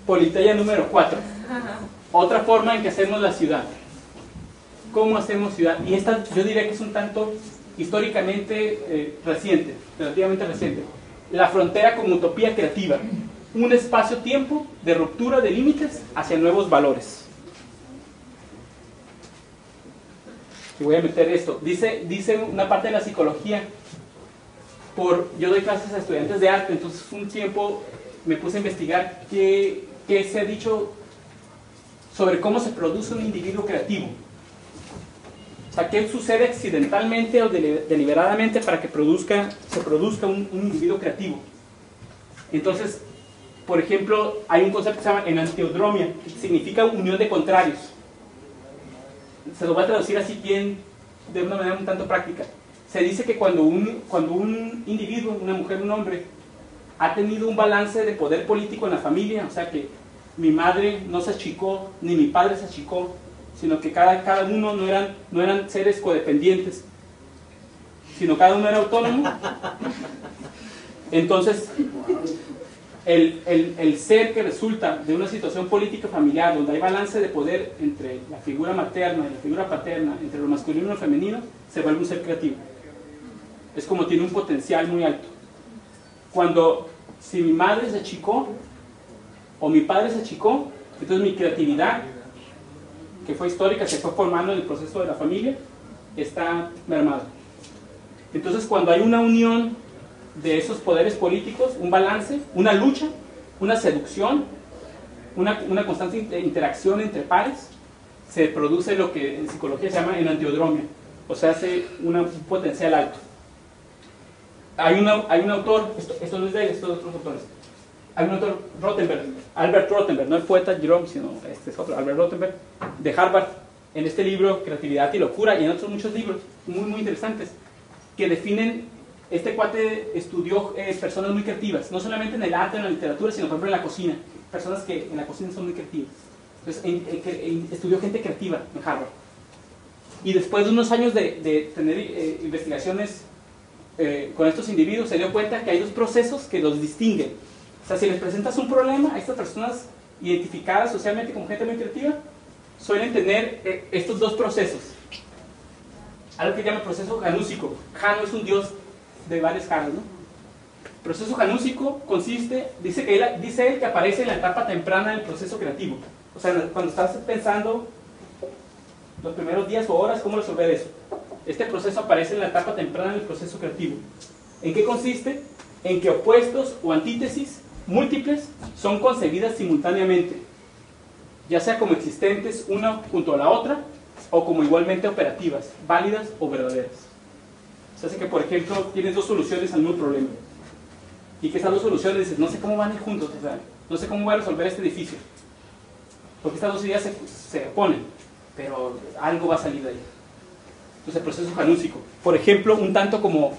Politeia número 4. Otra forma en que hacemos la ciudad. ¿Cómo hacemos ciudad? Y esta yo diría que es un tanto históricamente reciente, relativamente reciente. La frontera como utopía creativa. Un espacio-tiempo de ruptura de límites hacia nuevos valores. Y voy a meter esto. Dice una parte de la psicología. Yo doy clases a estudiantes de arte, entonces un tiempo me puse a investigar qué se ha dicho sobre cómo se produce un individuo creativo. O sea, qué sucede accidentalmente o deliberadamente para que se produzca un individuo creativo. Entonces, por ejemplo, hay un concepto que se llama enantiodromia, que significa unión de contrarios. Se lo voy a traducir así bien, de una manera un tanto práctica. Se dice que cuando un individuo, una mujer, un hombre, ha tenido un balance de poder político en la familia, o sea que mi madre no se achicó, ni mi padre se achicó, sino que cada uno no eran seres codependientes, sino cada uno era autónomo. Entonces, el ser que resulta de una situación política familiar donde hay balance de poder entre la figura materna y la figura paterna, entre lo masculino y lo femenino, se vuelve un ser creativo. Es como tiene un potencial muy alto. Si mi madre se achicó o mi padre se achicó, entonces mi creatividad, que fue histórica, se fue formando en el proceso de la familia, está mermada. Entonces, cuando hay una unión de esos poderes políticos, un balance, una lucha, una seducción, una constante interacción entre pares, se produce lo que en psicología se llama enantiodromia, o sea, hace un potencial alto. Hay un autor, esto no es de él, esto es de otros autores. Hay un autor, Albert Rothenberg, no el poeta Jerome, sino este es otro, Albert Rothenberg, de Harvard, en este libro, Creatividad y Locura, y en otros muchos libros muy interesantes, que definen, este cuate estudió personas muy creativas, no solamente en el arte, en la literatura, sino por ejemplo en la cocina, personas que en la cocina son muy creativas. Entonces, estudió gente creativa en Harvard. Y después de unos años de tener investigaciones con estos individuos, se dio cuenta que hay dos procesos que los distinguen. O sea, si les presentas un problema a estas personas identificadas socialmente como gente muy creativa, suelen tener estos dos procesos. Algo que llama el proceso janúsico. Jano es un dios de varias caras, ¿no? El proceso janúsico consiste, dice él que aparece en la etapa temprana del proceso creativo. O sea, cuando estás pensando los primeros días o horas, ¿cómo resolver eso? Este proceso aparece en la etapa temprana del proceso creativo. ¿En qué consiste? En que opuestos o antítesis múltiples son concebidas simultáneamente, ya sea como existentes una junto a la otra o como igualmente operativas, válidas o verdaderas. Se hace que, por ejemplo, tienes dos soluciones al mismo problema y que esas dos soluciones dices, no sé cómo van a ir juntos, o sea, no sé cómo voy a resolver este edificio, porque estas dos ideas se oponen, pero algo va a salir de ahí. Entonces, el proceso janúsico, por ejemplo, un tanto como,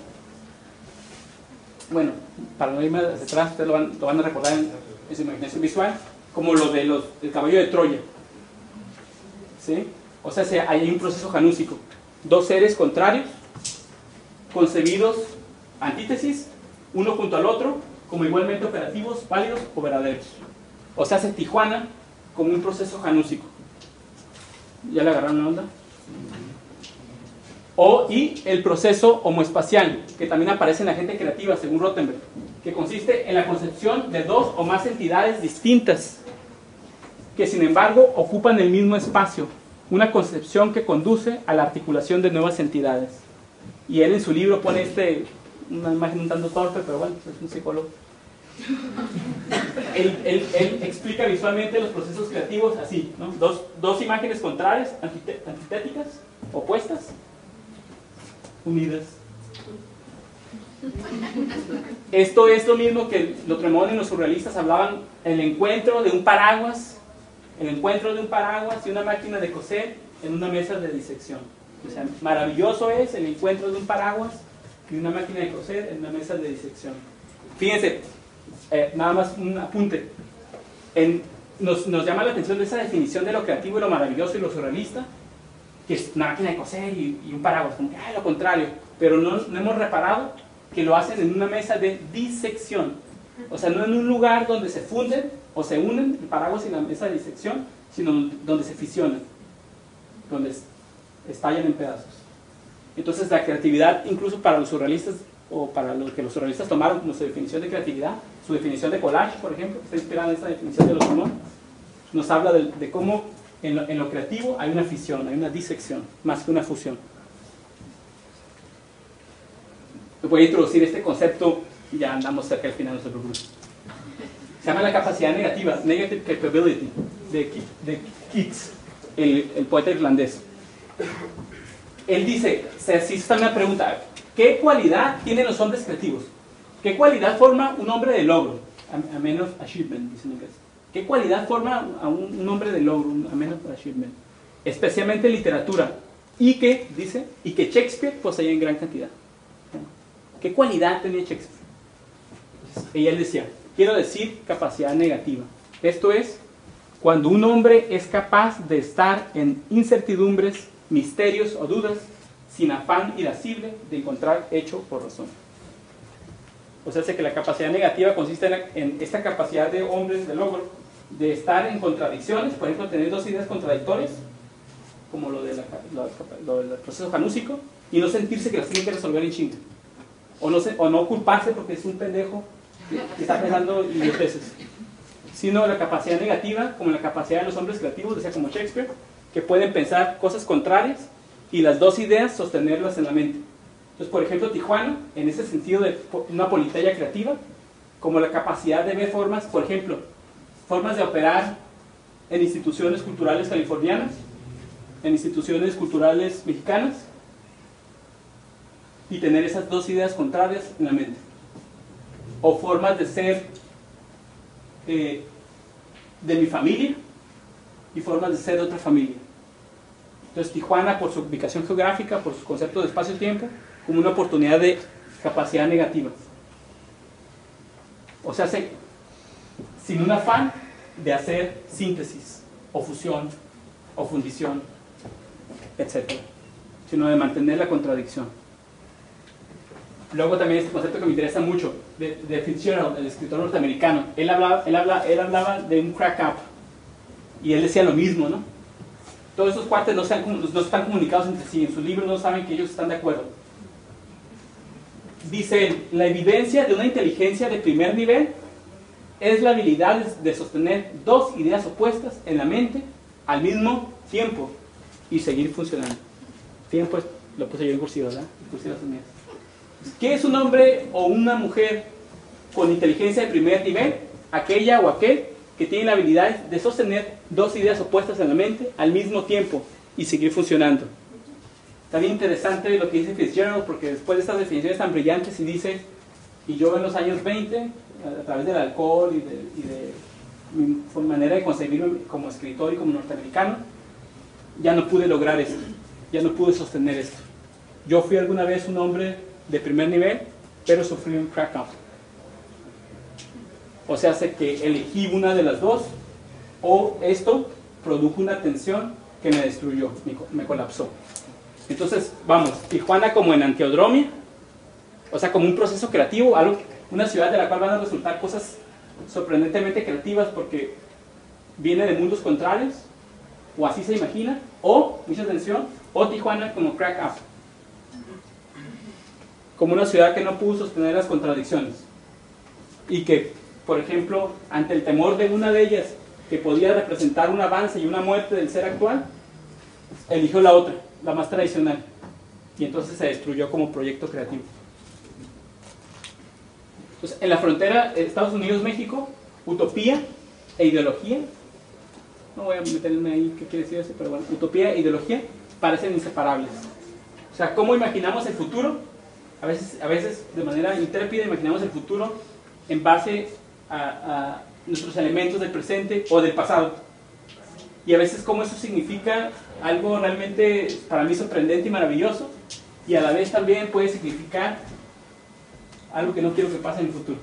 bueno, para no irme hacia atrás, ustedes lo van a recordar en su imaginación visual, como lo de el caballo de Troya, ¿sí? O sea, hay un proceso janúsico, dos seres contrarios, concebidos antítesis, uno junto al otro, como igualmente operativos, válidos o verdaderos. O sea, hace Tijuana como un proceso janúsico. ¿Ya le agarraron la onda? Y el proceso homoespacial, que también aparece en la gente creativa, según Rothenberg, que consiste en la concepción de dos o más entidades distintas, que sin embargo ocupan el mismo espacio, una concepción que conduce a la articulación de nuevas entidades. Y él en su libro pone una imagen un tanto torpe, pero bueno, es un psicólogo. Él explica visualmente los procesos creativos así, ¿no? Dos imágenes contrarias, antitéticas, opuestas, unidas. Esto es lo mismo que Lautréamont y los surrealistas hablaban, el encuentro de un paraguas y una máquina de coser en una mesa de disección. O sea, maravilloso es el encuentro de un paraguas y una máquina de coser en una mesa de disección. Fíjense, nada más un apunte. Nos llama la atención de esa definición de lo creativo y lo maravilloso y lo surrealista, que es una máquina de coser y un paraguas, como que lo contrario, pero no hemos reparado que lo hacen en una mesa de disección. O sea, no en un lugar donde se funden o se unen el paraguas y la mesa de disección, sino donde se fisionan, donde estallan en pedazos. Entonces la creatividad, incluso para los surrealistas, o para lo que los surrealistas tomaron como su definición de creatividad, su definición de collage, por ejemplo, que está inspirada en esta definición de los Simón, nos habla de cómo en lo creativo hay una fisión, hay una disección, más que una fusión. Voy a introducir este concepto y ya andamos cerca del final, no se preocupen. Se llama la capacidad negativa, negative capability, de Keats, el poeta irlandés. Él dice, se hizo una pregunta, ¿qué cualidad tienen los hombres creativos? ¿Qué cualidad forma un hombre de logro? A man of achievement, dice en inglés. ¿Qué cualidad forma a un hombre de logro, a man of achievement? Especialmente en literatura. Y que, dice, y que Shakespeare poseía en gran cantidad. ¿Qué cualidad tenía Shakespeare? Y él decía, quiero decir capacidad negativa. Esto es, cuando un hombre es capaz de estar en incertidumbres, misterios o dudas, sin afán irascible de encontrar hecho por razón. O sea, que la capacidad negativa consiste en esta capacidad de hombres de logro, de estar en contradicciones, por ejemplo, tener dos ideas contradictorias, como lo del proceso janúsico, y no sentirse que las tienen que resolver en chinga. O no culparse porque es un pendejo que está pensando idioteces. Sino la capacidad negativa, como la capacidad de los hombres creativos, decía como Shakespeare, que pueden pensar cosas contrarias y las dos ideas sostenerlas en la mente. Entonces, por ejemplo, Tijuana, en ese sentido de una politeia creativa, como la capacidad de ver formas, por ejemplo, formas de operar en instituciones culturales californianas, en instituciones culturales mexicanas, y tener esas dos ideas contrarias en la mente. O formas de ser de mi familia y formas de ser de otra familia. Entonces Tijuana, por su ubicación geográfica, por su concepto de espacio-tiempo, como una oportunidad de capacidad negativa. O sea, sin un afán de hacer síntesis, o fusión, o fundición, etc. Sino de mantener la contradicción. Luego también este concepto que me interesa mucho, de Fitzgerald, el escritor norteamericano. Él hablaba de un crack-up. Y él decía lo mismo, ¿no? Todos esos cuates no están comunicados entre sí. En sus libros no saben que ellos están de acuerdo. Dice, la evidencia de una inteligencia de primer nivel es la habilidad de sostener dos ideas opuestas en la mente al mismo tiempo y seguir funcionando. Tiempo lo puse yo en cursiva, ¿verdad? En cursivas mías. ¿Qué es un hombre o una mujer con inteligencia de primer nivel? Aquella o aquel que tiene la habilidad de sostener dos ideas opuestas en la mente al mismo tiempo y seguir funcionando. Está bien interesante lo que dice Fitzgerald, porque después de estas definiciones tan brillantes y dice, y yo en los años 20, a través del alcohol y de mi manera de concebirme como escritor y como norteamericano, ya no pude lograr esto, ya no pude sostener esto. Yo fui alguna vez un hombre de primer nivel, pero sufrí un crack-up. O sea, hace que elegí una de las dos, o esto produjo una tensión que me destruyó, me colapsó. Entonces, vamos, Tijuana como en Antiodromia, o sea, como un proceso creativo, una ciudad de la cual van a resultar cosas sorprendentemente creativas porque viene de mundos contrarios, o así se imagina, o, mucha atención, o Tijuana como crack-up. Como una ciudad que no pudo sostener las contradicciones y que, por ejemplo, ante el temor de una de ellas que podía representar un avance y una muerte del ser actual, eligió la otra, la más tradicional, y entonces se destruyó como proyecto creativo. Entonces, en la frontera Estados Unidos-México, utopía e ideología, no voy a meterme ahí qué quiere decir eso, pero bueno, utopía e ideología parecen inseparables. O sea, ¿cómo imaginamos el futuro? A veces de manera intrépida imaginamos el futuro en base a nuestros elementos del presente o del pasado. Y a veces cómo eso significa algo realmente para mí sorprendente y maravilloso, y a la vez también puede significar algo que no quiero que pase en el futuro.